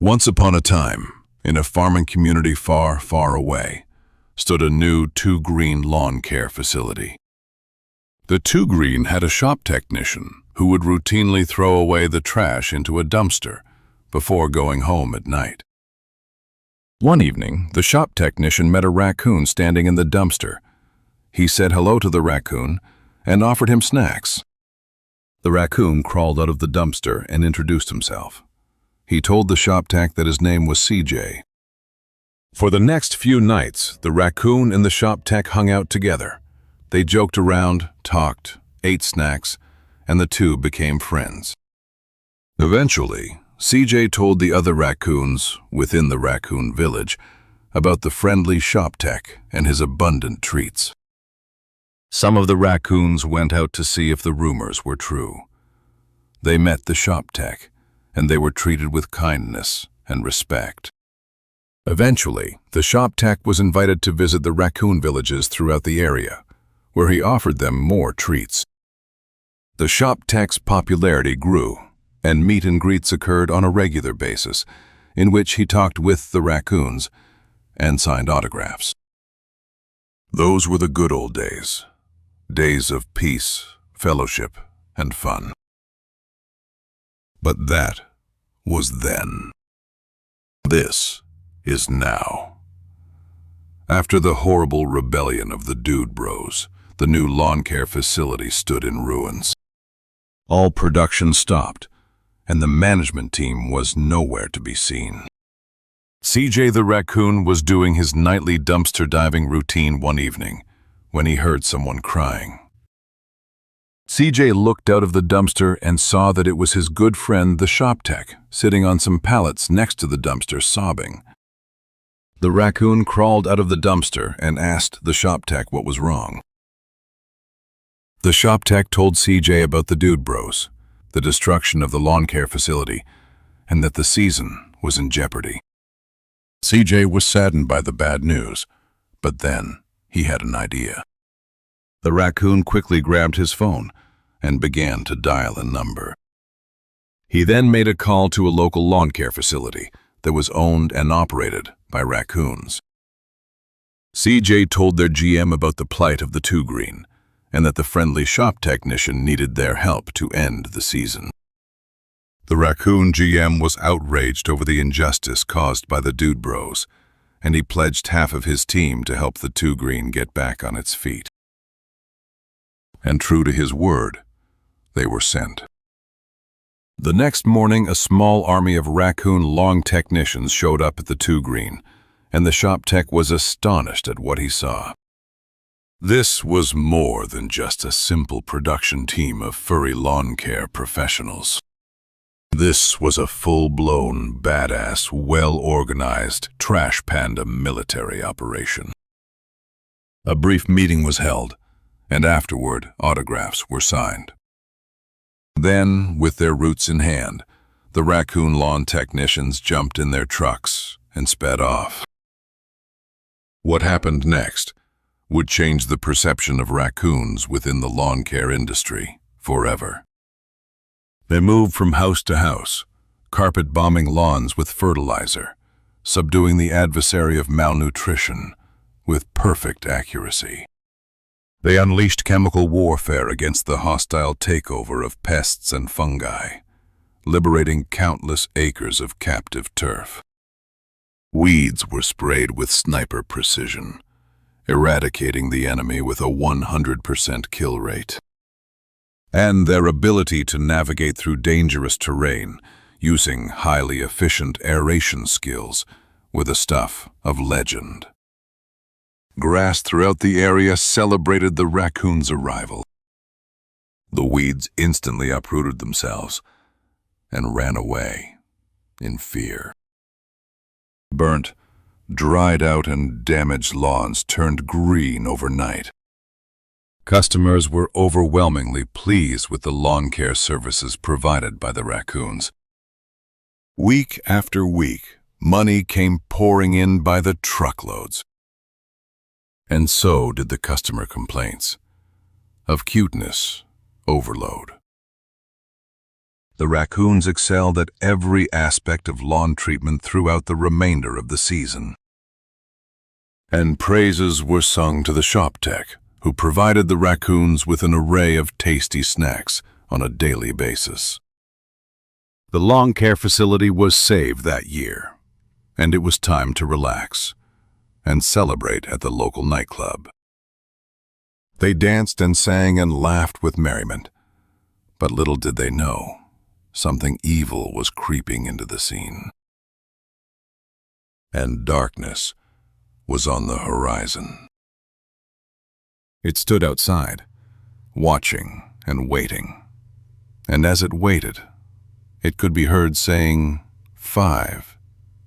Once upon a time, in a farming community far, far away, stood a new two-green lawn care facility. The two-green had a shop technician who would routinely throw away the trash into a dumpster before going home at night. One evening, the shop technician met a raccoon standing in the dumpster. He said hello to the raccoon and offered him snacks. The raccoon crawled out of the dumpster and introduced himself. He told the shop tech that his name was CJ. For the next few nights, the raccoon and the shop tech hung out together. They joked around, talked, ate snacks, and the two became friends. Eventually, CJ told the other raccoons within the raccoon village about the friendly shop tech and his abundant treats. Some of the raccoons went out to see if the rumors were true. They met the shop tech, and they were treated with kindness and respect. Eventually, the shop tech was invited to visit the raccoon villages throughout the area, where he offered them more treats. The shop tech's popularity grew, and meet and greets occurred on a regular basis, in which he talked with the raccoons and signed autographs. Those were the good old days, days of peace, fellowship, and fun. But that was then. This is now. After the horrible rebellion of the Dude Bros, the new lawn care facility stood in ruins. All production stopped, and the management team was nowhere to be seen. CJ the raccoon was doing his nightly dumpster diving routine one evening when he heard someone crying. CJ looked out of the dumpster and saw that it was his good friend the shop tech sitting on some pallets next to the dumpster sobbing. The raccoon crawled out of the dumpster and asked the shop tech what was wrong. The shop tech told CJ about the Dude Bros, the destruction of the lawn care facility, and that the season was in jeopardy. CJ was saddened by the bad news, but then he had an idea. The raccoon quickly grabbed his phone and began to dial a number. He then made a call to a local lawn care facility that was owned and operated by raccoons. CJ told their GM about the plight of the two-green and that the friendly shop technician needed their help to end the season. The raccoon GM was outraged over the injustice caused by the Dude Bros, and he pledged half of his team to help the two-green get back on its feet. And true to his word, they were sent. The next morning, a small army of raccoon lawn technicians showed up at the two-green, and the shop tech was astonished at what he saw. This was more than just a simple production team of furry lawn care professionals. This was a full-blown, badass, well-organized trash panda military operation. A brief meeting was held, and afterward, autographs were signed. Then, with their roots in hand, the raccoon lawn technicians jumped in their trucks and sped off. What happened next would change the perception of raccoons within the lawn care industry forever. They moved from house to house, carpet-bombing lawns with fertilizer, subduing the adversary of malnutrition with perfect accuracy. They unleashed chemical warfare against the hostile takeover of pests and fungi, liberating countless acres of captive turf. Weeds were sprayed with sniper precision, eradicating the enemy with a 100% kill rate. And their ability to navigate through dangerous terrain using highly efficient aeration skills were the stuff of legend. Grass throughout the area celebrated the raccoon's arrival. The weeds instantly uprooted themselves and ran away in fear. Burnt, dried out and damaged lawns turned green overnight. Customers were overwhelmingly pleased with the lawn care services provided by the raccoons. Week after week, money came pouring in by the truckloads. And so did the customer complaints of cuteness overload. The raccoons excelled at every aspect of lawn treatment throughout the remainder of the season. And praises were sung to the shop tech, who provided the raccoons with an array of tasty snacks on a daily basis. The lawn care facility was saved that year, and it was time to relax and celebrate at the local nightclub. They danced and sang and laughed with merriment, but little did they know, something evil was creeping into the scene. And darkness was on the horizon. It stood outside, watching and waiting, and as it waited, it could be heard saying 5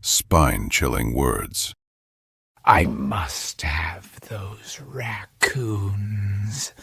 spine-chilling words. I must have those raccoons.